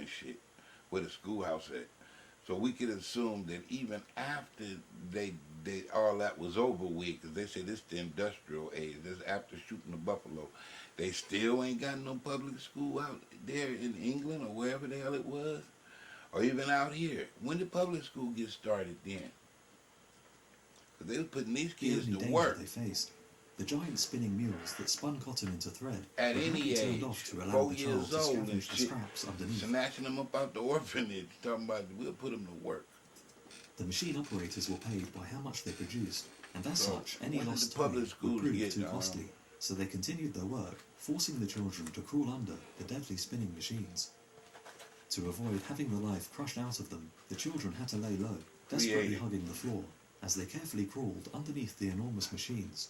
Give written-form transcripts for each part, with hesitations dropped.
and shit, where the schoolhouse at. So we could assume that even after they all that was over with, because they said this the industrial age, this after shooting the buffalo, they still ain't got no public school out there in England or wherever the hell it was, or even out here. When did public school get started then? Because they was putting these The kids only to danger work they faced, the giant spinning mules that spun cotton into thread, at were any quickly turned age, off to allow 4 the child years to old and scavenge the shit, scraps underneath. snatching them up out the orphanage, talking about we'll put them to work. The machine operators were paid by how much they produced, and as So, such, any when did lost the public time schools would prove get, too costly, so they continued their work, forcing the children to crawl under the deadly spinning machines. To avoid having the life crushed out of them, the children had to lay low, desperately hugging the floor, as they carefully crawled underneath the enormous machines.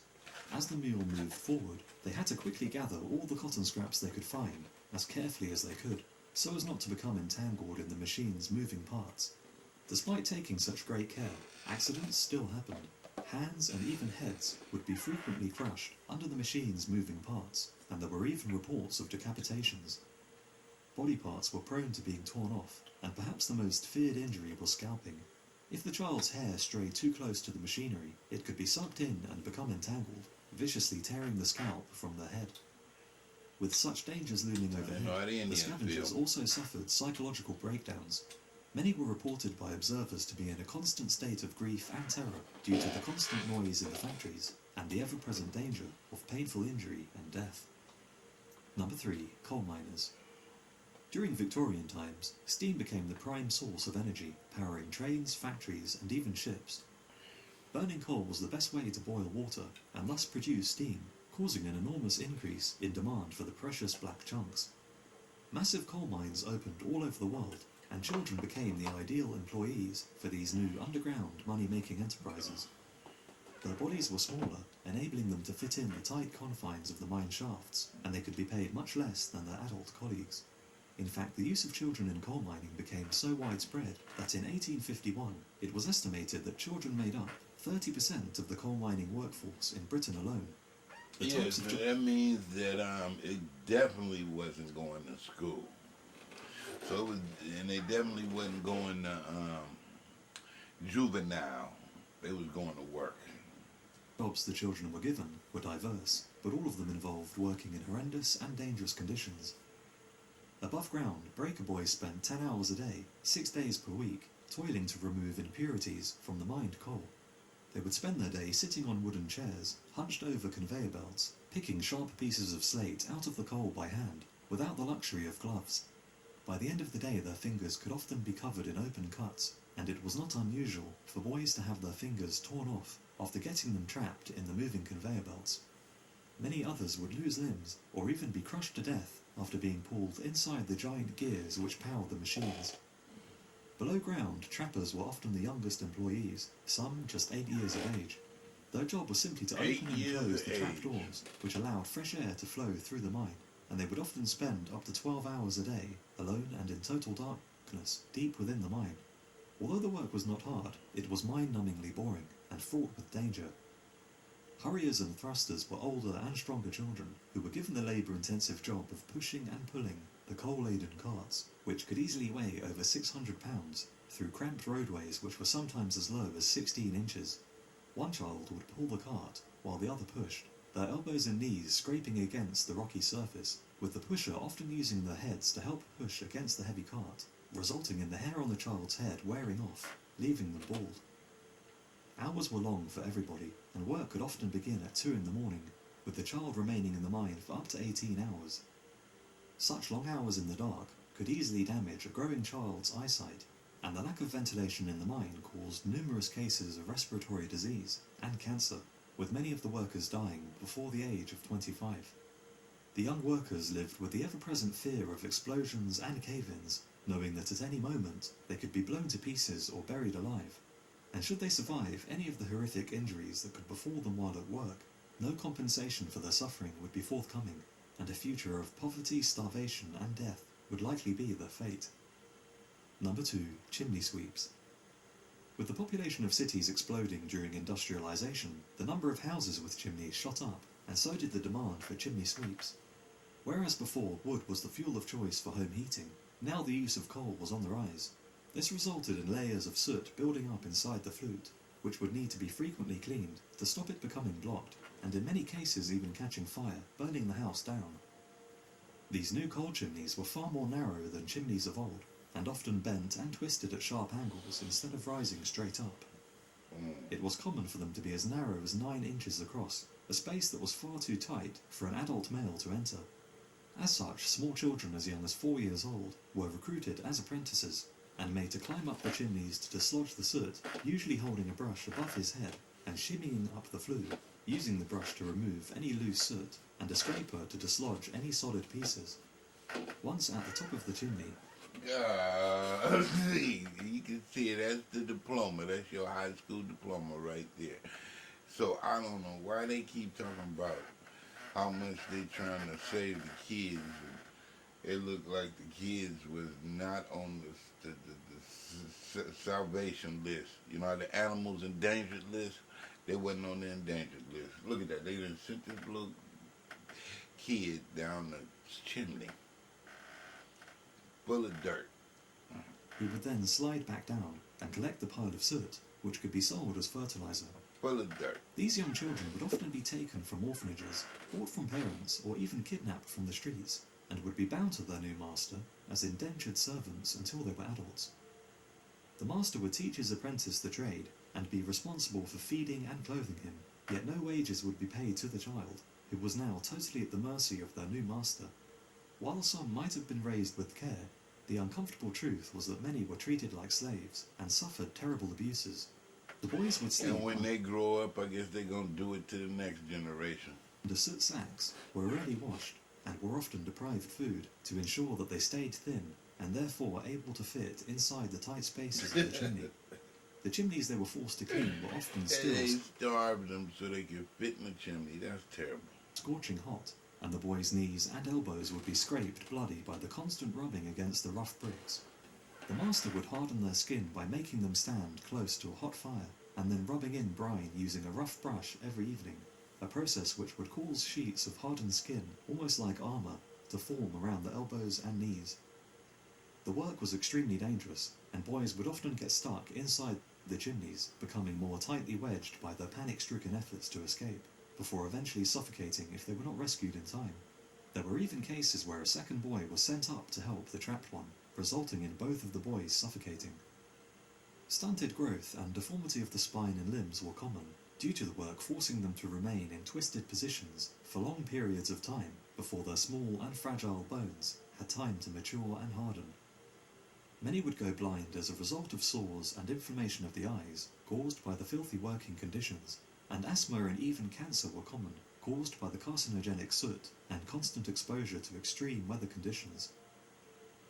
As the mule moved forward, they had to quickly gather all the cotton scraps they could find, as carefully as they could, so as not to become entangled in the machine's moving parts. Despite taking such great care, accidents still happened. Hands and even heads would be frequently crushed under the machine's moving parts, and there were even reports of decapitations. Body parts were prone to being torn off, and perhaps the most feared injury was scalping. If the child's hair strayed too close to the machinery, it could be sucked in and become entangled, viciously tearing the scalp from the head. With such dangers looming overhead, the scavengers also suffered psychological breakdowns. Many were reported by observers to be in a constant state of grief and terror due to the constant noise in the factories and the ever-present danger of painful injury and death. Number 3. Coal miners. During Victorian times, steam became the prime source of energy, powering trains, factories, and even ships. Burning coal was the best way to boil water and thus produce steam, causing an enormous increase in demand for the precious black chunks. Massive coal mines opened all over the world, and children became the ideal employees for these new underground money-making enterprises. Their bodies were smaller, enabling them to fit in the tight confines of the mine shafts, and they could be paid much less than their adult colleagues. In fact, the use of children in coal mining became so widespread that in 1851 it was estimated that children made up 30% of the coal mining workforce in Britain alone. Yes, that means that it definitely wasn't going to school. So it was, and they definitely wasn't going to juvenile. They was going to work. Jobs the children were given were diverse, but all of them involved working in horrendous and dangerous conditions. Above ground, breaker boys spent 10 hours a day, 6 days per week, toiling to remove impurities from the mined coal. They would spend their day sitting on wooden chairs, hunched over conveyor belts, picking sharp pieces of slate out of the coal by hand, without the luxury of gloves. By the end of the day, their fingers could often be covered in open cuts, and it was not unusual for boys to have their fingers torn off after getting them trapped in the moving conveyor belts. Many others would lose limbs, or even be crushed to death after being pulled inside the giant gears which powered the machines. Below ground, trappers were often the youngest employees, some just 8 years of age. Their job was simply to open and close the trap doors, which allowed fresh air to flow through the mine, and they would often spend up to 12 hours a day, alone and in total darkness, deep within the mine. Although the work was not hard, it was mind-numbingly boring and fraught with danger. Hurriers and thrusters were older and stronger children who were given the labour-intensive job of pushing and pulling the coal-laden carts, which could easily weigh over 600 pounds, through cramped roadways which were sometimes as low as 16 inches. One child would pull the cart, while the other pushed, their elbows and knees scraping against the rocky surface, with the pusher often using their heads to help push against the heavy cart, resulting in the hair on the child's head wearing off, leaving them bald. Hours were long for everybody, and work could often begin at 2 in the morning, with the child remaining in the mine for up to 18 hours. Such long hours in the dark could easily damage a growing child's eyesight, and the lack of ventilation in the mine caused numerous cases of respiratory disease and cancer, with many of the workers dying before the age of 25. The young workers lived with the ever-present fear of explosions and cave-ins, knowing that at any moment they could be blown to pieces or buried alive. And should they survive any of the horrific injuries that could befall them while at work, no compensation for their suffering would be forthcoming, and a future of poverty, starvation, and death would likely be their fate. Number 2. Chimney sweeps. With the population of cities exploding during industrialization, the number of houses with chimneys shot up, and so did the demand for chimney sweeps. Whereas before wood was the fuel of choice for home heating, Now the use of coal was on the rise. This resulted in layers of soot building up inside the flute, which would need to be frequently cleaned to stop it becoming blocked, and in many cases even catching fire, burning the house down. These new coal chimneys were far more narrow than chimneys of old, and often bent and twisted at sharp angles instead of rising straight up. It was common for them to be as narrow as 9 inches across, a space that was far too tight for an adult male to enter. As such, small children as young as 4 years old were recruited as apprentices and made to climb up the chimneys to dislodge the soot, usually holding a brush above his head and shimmying up the flue, using the brush to remove any loose soot and a scraper to dislodge any solid pieces. Once at the top of the chimney, you can see it. That's the diploma. That's your high school diploma right there. So I don't know why they keep talking about how much they trying to save the kids. It looked like the kids was not on the salvation list. You know, the animals endangered list. They wasn't on the endangered list. Look at that. They done sent this little kid down the chimney full of dirt. he would then slide back down and collect the pile of soot, which could be sold as fertilizer. Full of dirt. These young children would often be taken from orphanages, bought from parents, or even kidnapped from the streets, and would be bound to their new master as indentured servants until they were adults. The master would teach his apprentice the trade and be responsible for feeding and clothing him, yet no wages would be paid to the child, who was now totally at the mercy of their new master. While some might have been raised with care, the uncomfortable truth was that many were treated like slaves and suffered terrible abuses. The boys would sleep And when they grow up, I guess they're going to do it to the next generation. under soot sacks, were rarely washed, and were often deprived food to ensure that they stayed thin and therefore able to fit inside the tight spaces of the chimney. The chimneys they were forced to clean were often And still they starved them so they could fit in the chimney. That's terrible. scorching hot, and the boys' knees and elbows would be scraped bloody by the constant rubbing against the rough bricks. The master would harden their skin by making them stand close to a hot fire and then rubbing in brine using a rough brush every evening, a process which would cause sheets of hardened skin, almost like armour, to form around the elbows and knees. The work was extremely dangerous, and boys would often get stuck inside the chimneys, becoming more tightly wedged by their panic-stricken efforts to escape, before eventually suffocating if they were not rescued in time. There were even cases where a second boy was sent up to help the trapped one, resulting in both of the boys suffocating. Stunted growth and deformity of the spine and limbs were common, due to the work forcing them to remain in twisted positions for long periods of time before their small and fragile bones had time to mature and harden. Many would go blind as a result of sores and inflammation of the eyes caused by the filthy working conditions, and asthma and even cancer were common, caused by the carcinogenic soot and constant exposure to extreme weather conditions.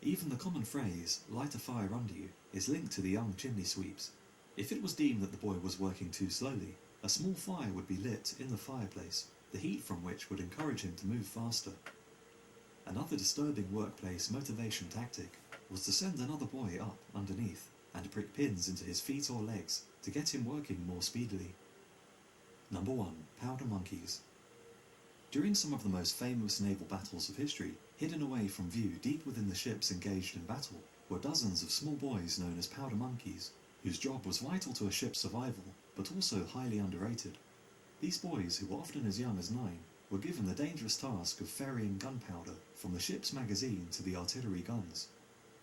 Even the common phrase, "light a fire under you," is linked to the young chimney sweeps. If it was deemed that the boy was working too slowly, a small fire would be lit in the fireplace, the heat from which would encourage him to move faster. Another disturbing workplace motivation tactic was to send another boy up underneath and prick pins into his feet or legs to get him working more speedily. Number 1. Powder monkeys. During some of the most famous naval battles of history, hidden away from view deep within the ships engaged in battle, were dozens of small boys known as powder monkeys, whose job was vital to a ship's survival, but also highly underrated. These boys, who were often as young as 9, were given the dangerous task of ferrying gunpowder from the ship's magazine to the artillery guns.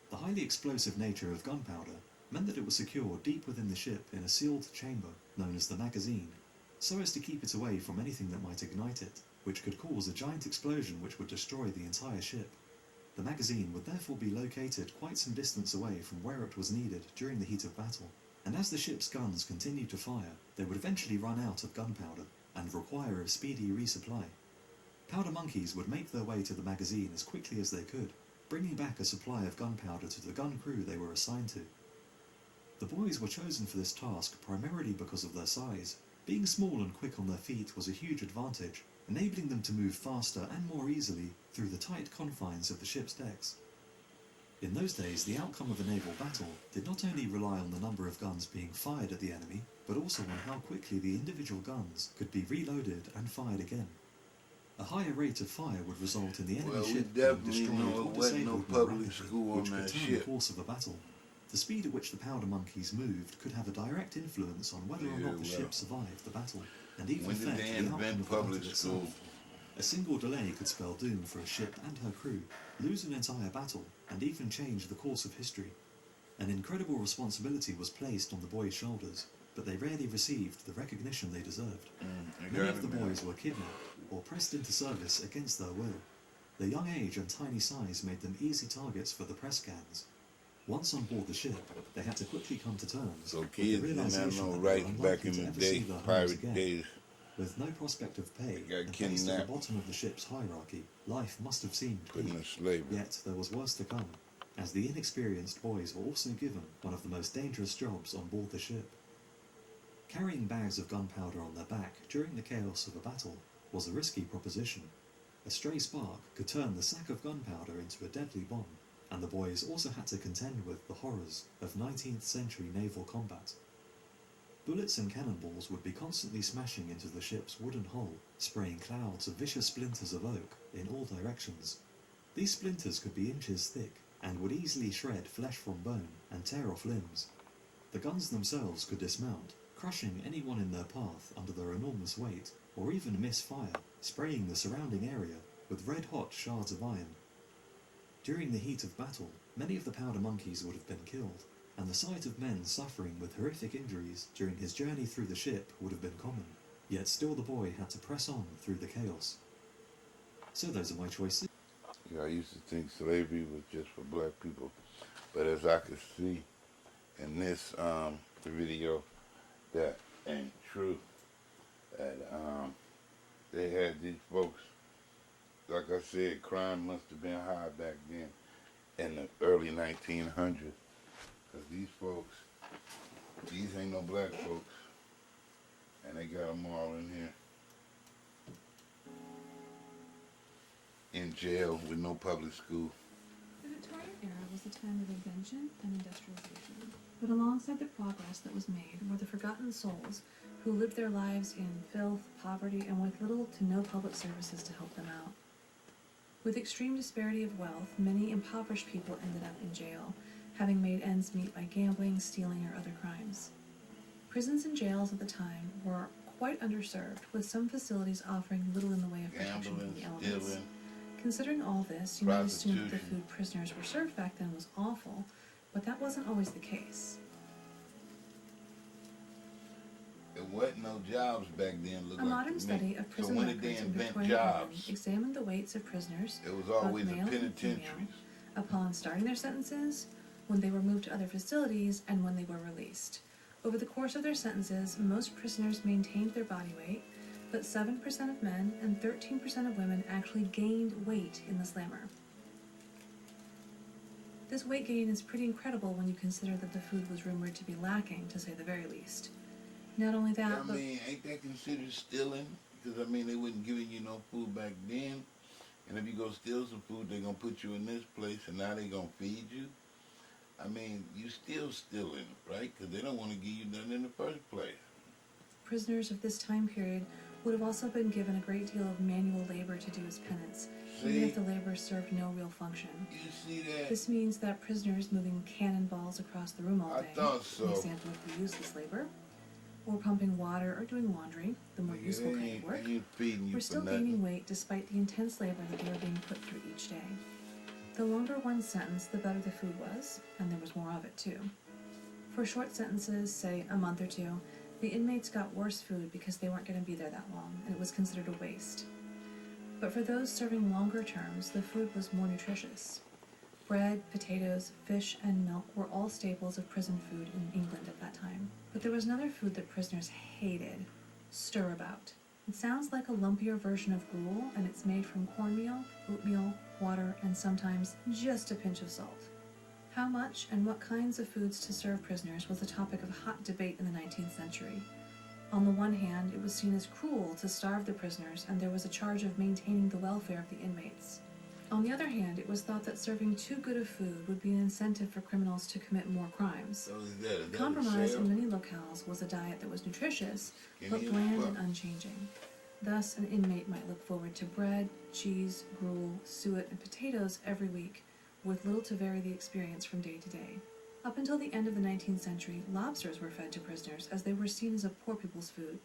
The highly explosive nature of gunpowder meant that it was secured deep within the ship in a sealed chamber known as the magazine, so as to keep it away from anything that might ignite it, which could cause a giant explosion which would destroy the entire ship. The magazine would therefore be located quite some distance away from where it was needed during the heat of battle, and as the ship's guns continued to fire, they would eventually run out of gunpowder and require a speedy resupply. Powder monkeys would make their way to the magazine as quickly as they could, bringing back a supply of gunpowder to the gun crew they were assigned to. The boys were chosen for this task primarily because of their size. Being small and quick on their feet was a huge advantage, enabling them to move faster and more easily through the tight confines of the ship's decks. In those days, the outcome of a naval battle did not only rely on the number of guns being fired at the enemy, but also on how quickly the individual guns could be reloaded and fired again. A higher rate of fire would result in the enemy Well, we ship being definitely destroyed know or it wasn't no disabled more public rapidly, school on which could that turn the ship. course of a battle. The speed at which the powder monkeys moved could have a direct influence on whether or Yeah, not the well, ship survived the battle, and even when did affect they the outcome invent of the public battle school? itself. A single delay could spell doom for a ship and her crew, lose an entire battle, and even change the course of history. An incredible responsibility was placed on the boys' shoulders, but they rarely received the recognition they deserved. Many of the boys were kidnapped or pressed into service against their will. Their young age and tiny size made them easy targets for the press gangs. Once on board the ship, they had to quickly come to terms So with the kids didn't have realization no that they were rights back unlikely in to the ever day, see their homes pirate again. days. With no prospect of pay They got and placed at the kidnapped. bottom of the ship's hierarchy, life must have seemed Put bleak. into slavery. Yet there was worse to come, as the inexperienced boys were also given one of the most dangerous jobs on board the ship. Carrying bags of gunpowder on their back during the chaos of a battle was a risky proposition. A stray spark could turn the sack of gunpowder into a deadly bomb, and the boys also had to contend with the horrors of 19th century naval combat. Bullets and cannonballs would be constantly smashing into the ship's wooden hull, spraying clouds of vicious splinters of oak in all directions. These splinters could be inches thick, and would easily shred flesh from bone and tear off limbs. The guns themselves could dismount, crushing anyone in their path under their enormous weight, or even miss fire, spraying the surrounding area with red-hot shards of iron. During the heat of battle, many of the powder monkeys would have been killed, and the sight of men suffering with horrific injuries during his journey through the ship would have been common. Yet still the boy had to press on through the chaos. So those are my choices. Yeah, I used to think slavery was just for black people, but as I could see in this video, that ain't true. That they had these folks, like I said, crime must have been high back then in the early 1900s, because these folks, these ain't no black folks, and they got them all in here in jail with no public school. The Victorian era was the time of invention and industrialization. But alongside the progress that was made were the forgotten souls who lived their lives in filth, poverty, and with little to no public services to help them out. With extreme disparity of wealth, many impoverished people ended up in jail, having made ends meet by gambling, stealing, or other crimes. Prisons and jails at the time were quite underserved, with some facilities offering little in the way of protection from the Gambling, elements. stealing, Considering all this, you might assume that the prostitution. food prisoners were served back then was awful, but that wasn't always the case. There wasn't no jobs back then. Look A like modern to study me. of So prison when did they records in invent Victorian England jobs? examined the weights of prisoners, It was both always the male and female, penitentiaries. upon starting their sentences, when they were moved to other facilities, and when they were released. Over the course of their sentences, most prisoners maintained their body weight, but 7% of men and 13% of women actually gained weight in the slammer. This weight gain is pretty incredible when you consider that the food was rumored to be lacking, to say the very least. Not only that, I mean, ain't that considered stealing? Because, I mean, they wasn't giving you no food back then. And if you go steal some food, they're going to put you in this place, and now they're going to feed you. I mean, you still stealing, right? Because they don't want to give you nothing in the first place. prisoners of this time period would have also been given a great deal of manual labor to do as penance, even See? if the labor served no real function. You see that? This means that prisoners moving cannonballs across the room all I day, thought so. an example of the useless labor, or pumping water or doing laundry, the more useful kind of work, They ain't feeding you were for still nothing. gaining weight despite the intense labor that they were being put through each day. The longer one's sentence, the better the food was, and there was more of it too. For short sentences, say a month or two, the inmates got worse food because they weren't going to be there that long, and it was considered a waste. But for those serving longer terms, the food was more nutritious. Bread, potatoes, fish, and milk were all staples of prison food in England at that time. But there was another food that prisoners hated: stirabout. It sounds like a lumpier version of gruel, and it's made from cornmeal, oatmeal, water, and sometimes just a pinch of salt. How much and what kinds of foods to serve prisoners was a topic of hot debate in the 19th century. On the one hand, it was seen as cruel to starve the prisoners, and there was a charge of maintaining the welfare of the inmates. On the other hand, it was thought that serving too good of food would be an incentive for criminals to commit more crimes. So is that Compromise a in many locales was a diet that was nutritious, but Skinny as bland fuck. and unchanging. Thus, an inmate might look forward to bread, cheese, gruel, suet, and potatoes every week, with little to vary the experience from day to day. Up until the end of the 19th century, lobsters were fed to prisoners as they were seen as a poor people's food.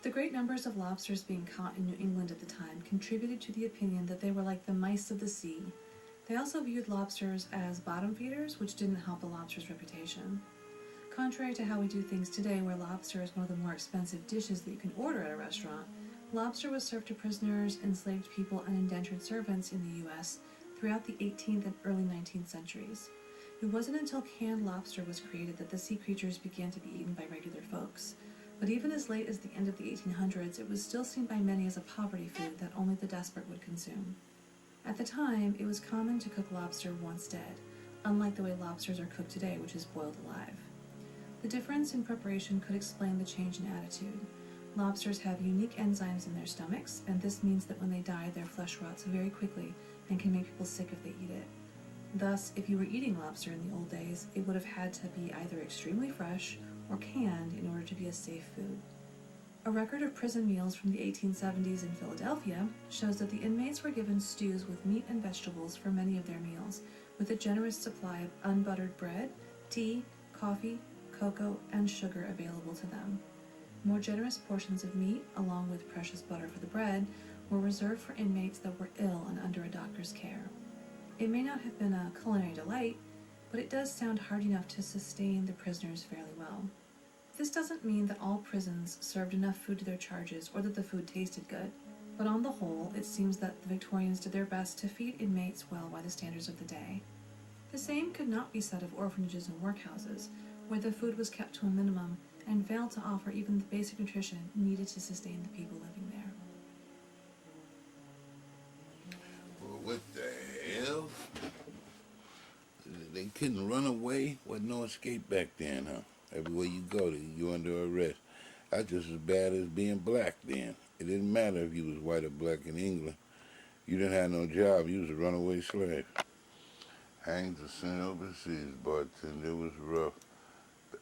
The great numbers of lobsters being caught in New England at the time contributed to the opinion that they were like the mice of the sea. They also viewed lobsters as bottom feeders, which didn't help the lobster's reputation. Contrary to how we do things today, where lobster is one of the more expensive dishes that you can order at a restaurant, lobster was served to prisoners, enslaved people, and indentured servants in the U.S. throughout the 18th and early 19th centuries. It wasn't until canned lobster was created that the sea creatures began to be eaten by regular folks. But even as late as the end of the 1800s, it was still seen by many as a poverty food that only the desperate would consume. At the time, it was common to cook lobster once dead, unlike the way lobsters are cooked today, which is boiled alive. The difference in preparation could explain the change in attitude. Lobsters have unique enzymes in their stomachs, and this means that when they die, their flesh rots very quickly and can make people sick if they eat it. Thus, if you were eating lobster in the old days, it would have had to be either extremely fresh or canned in order to be a safe food. A record of prison meals from the 1870s in Philadelphia shows that the inmates were given stews with meat and vegetables for many of their meals, with a generous supply of unbuttered bread, tea, coffee, cocoa, and sugar available to them. More generous portions of meat, along with precious butter for the bread, were reserved for inmates that were ill and under a doctor's care. It may not have been a culinary delight, but it does sound hard enough to sustain the prisoners fairly well. This doesn't mean that all prisons served enough food to their charges or that the food tasted good, but on the whole, it seems that the Victorians did their best to feed inmates well by the standards of the day. The same could not be said of orphanages and workhouses, where the food was kept to a minimum and failed to offer even the basic nutrition needed to sustain the people living there. Well, what the hell? They couldn't run away? Wasn't no escape back then, huh? Everywhere you go, you're under arrest. That's just as bad as being black then. It didn't matter if you was white or black in England. You didn't have no job. You was a runaway slave. Hanged or sent overseas, but it was rough.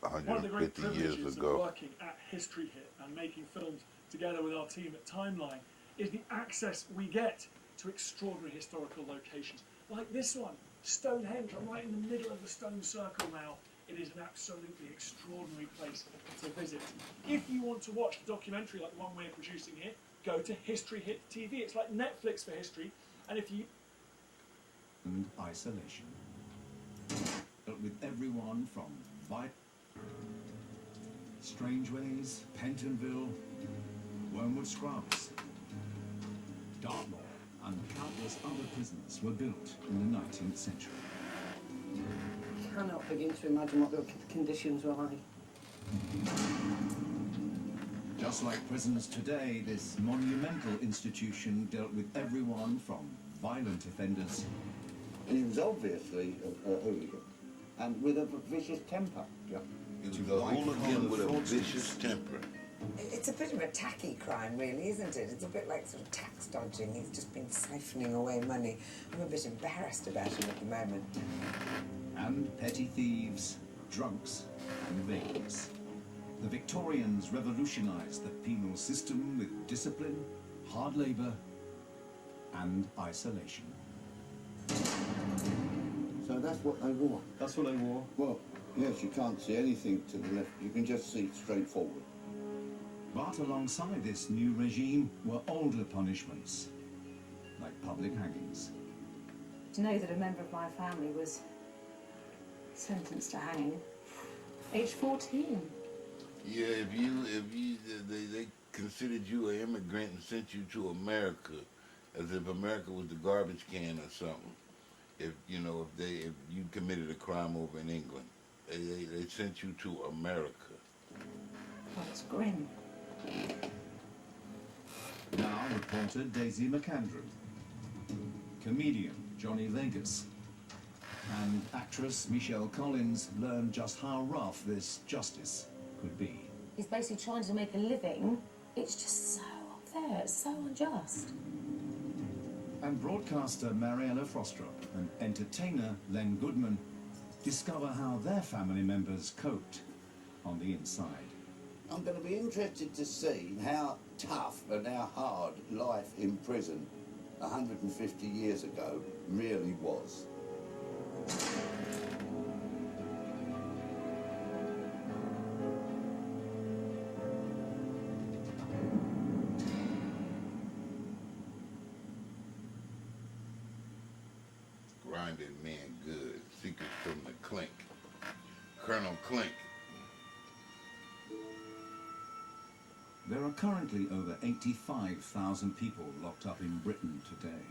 One of the great 150 years privileges of ago. working at History Hit and making films together with our team at Timeline is the access we get to extraordinary historical locations. Like this one, Stonehenge. I'm right in the middle of the stone circle now. It is an absolutely extraordinary place to visit. If you want to watch a documentary like the one we're producing here, go to History Hit TV. It's like Netflix for history. And if you... And isolation. But with everyone from Strangeways, Pentonville, Wormwood Scrubs, Dartmoor, and countless other prisons were built in the 19th century. Cannot begin to imagine what the conditions were like. Just like prisons today, this monumental institution dealt with everyone from violent offenders. And he was obviously a hooligan, and with a vicious temper. He was a hooligan with a vicious temper. It's a bit of a tacky crime, really, isn't it? It's a bit like sort of tax dodging. He's just been siphoning away money. I'm a bit embarrassed about him at the moment. And petty thieves, drunks, and vagrants. The Victorians revolutionised the penal system with discipline, hard labour, and isolation. So that's what they wore. That's what they wore. Well, yes, you can't see anything to the left. You can just see straight forward. But alongside this new regime were older punishments, like public hangings. To know that a member of my family was sentenced to hanging, age 14. Yeah, they considered you an immigrant and sent you to America, as if America was the garbage can or something. If you committed a crime over in England, they sent you to America. Well, it's grim. Now reporter Daisy McAndrew, comedian Johnny Vegas, and actress Michelle Collins learn just how rough this justice could be. He's basically trying to make a living. It's just so unfair. It's so unjust. And broadcaster Mariella Frostrup and entertainer Len Goodman discover how their family members coped on the inside. I'm going to be interested to see how tough and how hard life in prison 150 years ago really was. Grinded men good. Secrets from the Clink. Colonel Clink. There are currently over 85,000 people locked up in Britain today.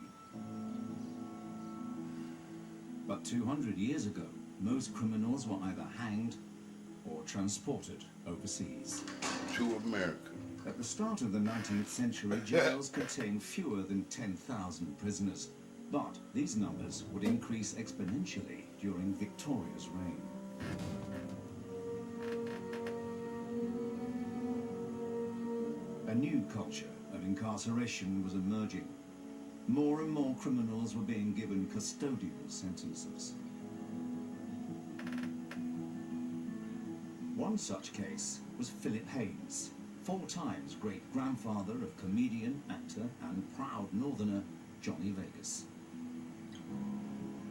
But 200 years ago, most criminals were either hanged or transported overseas. To America. At the start of the 19th century, jails contained fewer than 10,000 prisoners, but these numbers would increase exponentially during Victoria's reign. A new culture of incarceration was emerging. More and more criminals were being given custodial sentences. One such case was Philip Haynes, 4 times great-grandfather of comedian, actor and proud northerner Johnny Vegas.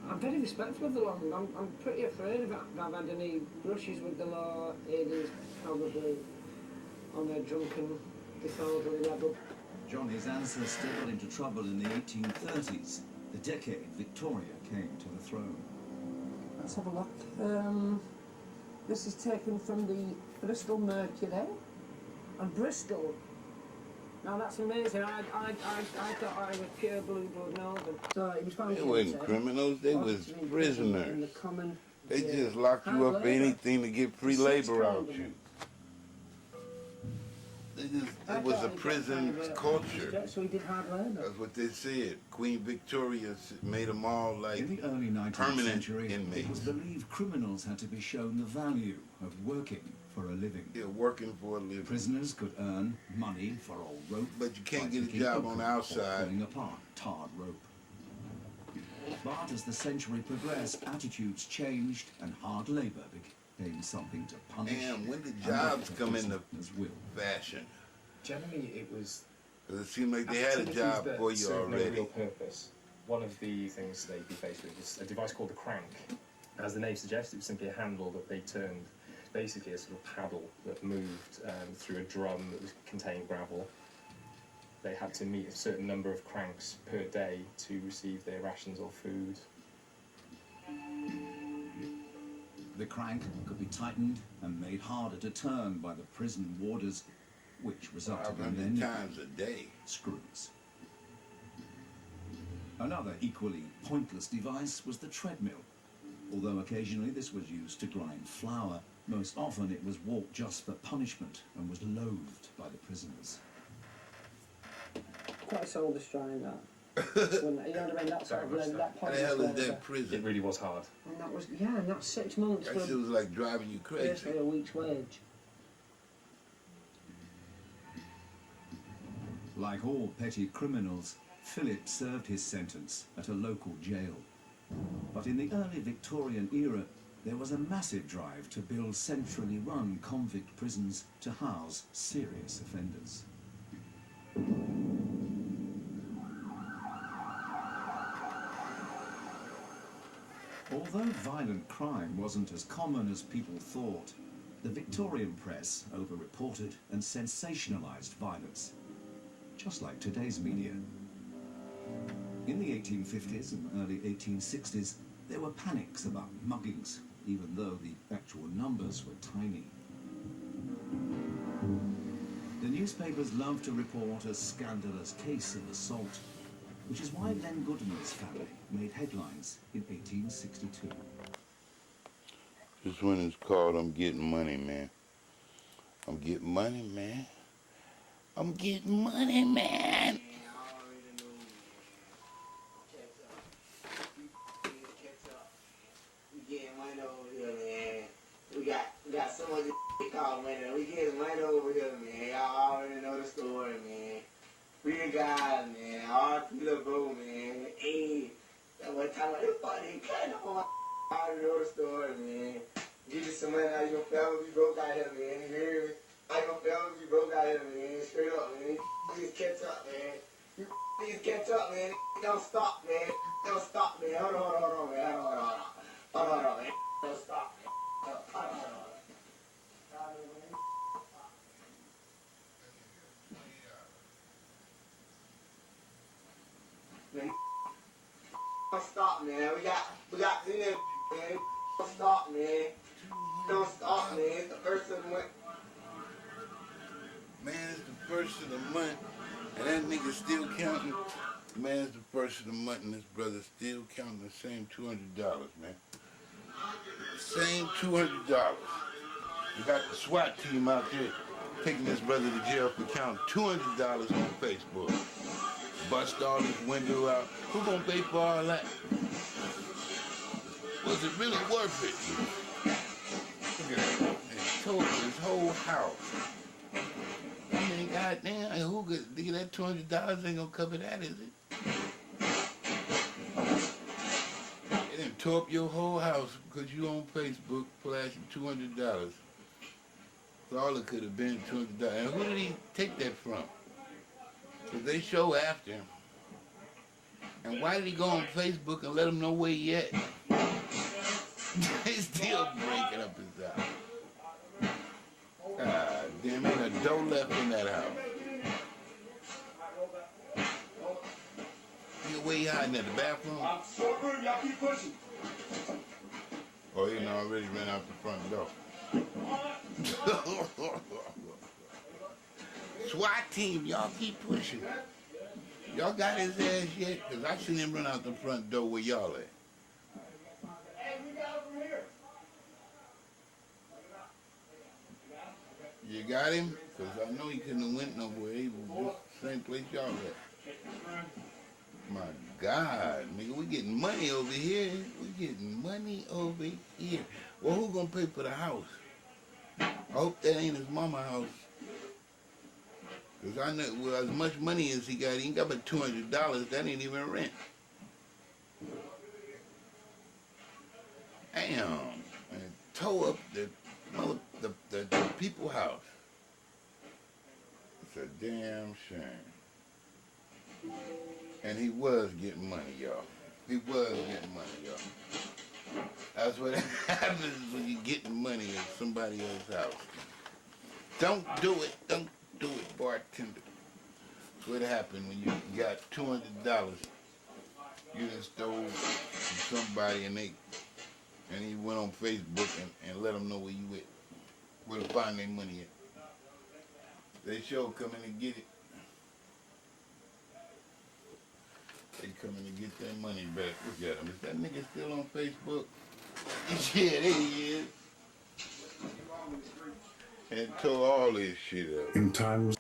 I'm very respectful of the law. I'm pretty afraid of I've had any brushes with the law. It is probably on a drunken, disorderly level. Johnny's ancestor got into trouble in the 1830s, the decade Victoria came to the throne. Let's have a look. This is taken from the Bristol Mercury. And Bristol. Now that's amazing. I thought I was pure blue blood northern. So it was found They wasn't criminals, they was in the prisoners. common, They just locked you up for anything to get free labor out you. It was a prison culture. So he did hard labour. That's what they said. Queen Victoria made them all like In the early 19th permanent century, it was inmates. believed criminals had to be shown the value of working for a living. Yeah, working for a living. Prisoners could earn money for old rope, But you can't by get a picking job oak on the or outside. pulling apart tarred rope. But as the century progressed, attitudes changed and hard labour became something to punish. And when did and jobs come into as will. fashion? Generally, it was. 'Cause it seemed like they had a activities job that for you served no already. real purpose. One of the things they'd be faced with was a device called the crank. As the name suggests, it was simply a handle that they turned, basically a sort of paddle that moved through a drum that was contained gravel. They had to meet a certain number of cranks per day to receive their rations or food. The crank could be tightened and made harder to turn by the prison warders, which resulted in 500 their times a day. screws. Another equally pointless device was the treadmill. Although occasionally this was used to grind flour, most often it was walked just for punishment and was loathed by the prisoners. Quite soul destroying that. When, you know what I mean? That sort of Very much that How the pointless hell is labour. that It prison? really was hard. And that was, yeah, and that's 6 months That shit for was like driving you basically crazy. a week's wage. Like all petty criminals, Philip served his sentence at a local jail. But in the early Victorian era, there was a massive drive to build centrally run convict prisons to house serious offenders. Although violent crime wasn't as common as people thought, the Victorian press over-reported and sensationalised violence, just like today's media. In the 1850s and early 1860s, there were panics about muggings, even though the actual numbers were tiny. The newspapers loved to report a scandalous case of assault, which is why Len Goodman's family made headlines in 1862. This one is called I'm Getting Money, Man. I'm getting money, man. I'm getting money, man. We got so much called money. We getting money over here, man. Y'all already know the story, man. We the guys, man. R.P. LeBeau, man. Hey, that one time I didn't fucking cut no. I already know the story, man. Get you some money, now you gonna forever be broke out here, man. You hear me? I don't know if you broke out here, man. Straight up, man. Please catch up, man. You please catch up, man. Don't stop, man. Don't stop, man. Hold on, man. Hold on, man. Don't stop, man. Hold on. Man, don't stop, man. We got dinner, man. Don't stop, man. Don't stop, man. It's the first of the month. Man, it's the first of the month, and that nigga still counting. Man, it's the first of the month, and this brother still counting the same $200, man. Same $200. We got the SWAT team out there taking this brother to jail for counting $200 on Facebook. Bust all his window out. Who gonna pay for all that? Was it really worth it? Look at that. They tore his whole house. I mean, goddamn, who could think that $200 ain't gonna cover that, is it? They done tore up your whole house because you on Facebook flashing $200. So all it could have been $200. And who did he take that from? Because they show after him. And why did he go on Facebook and let them know where he at? They still breaking up his house. God damn, ain't a dough left in that house. Nigga, where you hiding at the bathroom? I'm so good, y'all keep pushing. Oh, he done already ran out the front door. SWAT team, y'all keep pushing. Y'all got his ass yet? Because I seen him run out the front door where y'all at. You got him? Because I know he couldn't have went nowhere. He was just the same place y'all at. My God, nigga, we getting money over here. We getting money over here. Well, who gonna pay for the house? I hope that ain't his mama's house. Because I know, well, as much money as he ain't got but $200. That ain't even rent. Damn. And tore up the people's house. It's a damn shame. And he was getting money, y'all. He was getting money, y'all. That's what happens when you getting money at somebody else's house. Don't do it. Don't do it, bartender. That's what happened when you got $200. You done stole from somebody and he went on Facebook and let them know where you at, where to find their money at. They sure coming to get it. They coming to get their money back. Look at him. Is that nigga still on Facebook? Yeah, there he is. And tore all this shit up. In times.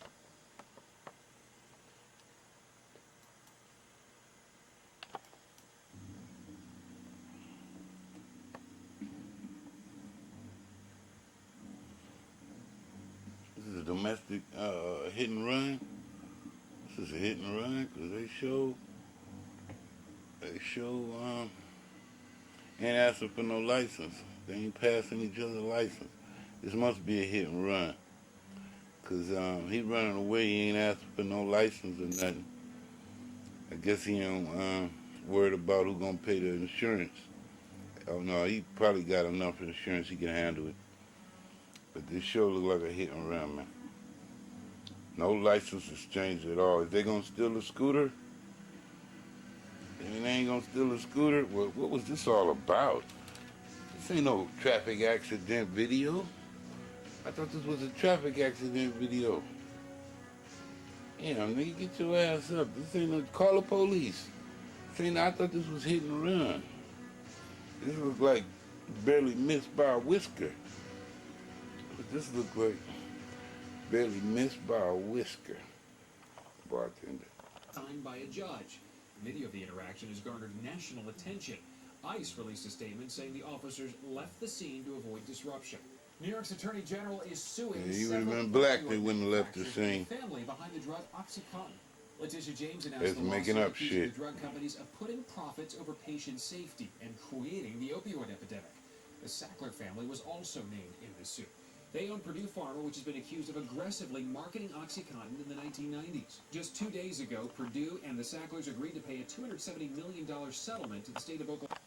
This is a domestic hit and run. This is a hit and run because they show ain't asking for no license. They ain't passing each other license. This must be a hit and run. Because he running away, he ain't asking for no license or nothing. I guess he ain't worried about who gonna pay the insurance. Oh no, he probably got enough insurance he can handle it. But this sure look like a hit and run, man. No license exchange at all. Is they gonna steal a scooter? And they ain't gonna steal a scooter? Well, what was this all about? This ain't no traffic accident video. I thought this was a traffic accident video. Damn, nigga, get your ass up. This ain't no, call the police. I thought this was hit and run. This looks like barely missed by a whisker. But this looks like barely missed by a whisker. Bartender. Signed by a judge. Video of the interaction has garnered national attention. ICE released a statement saying the officers left the scene to avoid disruption. New York's Attorney General is suing Yeah, he would have been black, they wouldn't have left the scene. Family behind the drug OxyContin. Letitia James announced It's the making lawsuit up accusing shit. the drug companies of putting profits over patient safety and creating the opioid epidemic. The Sackler family was also named in the suit. They own Purdue Pharma, which has been accused of aggressively marketing OxyContin in the 1990s. Just 2 days ago, Purdue and the Sacklers agreed to pay a $270 million settlement to the state of Oklahoma.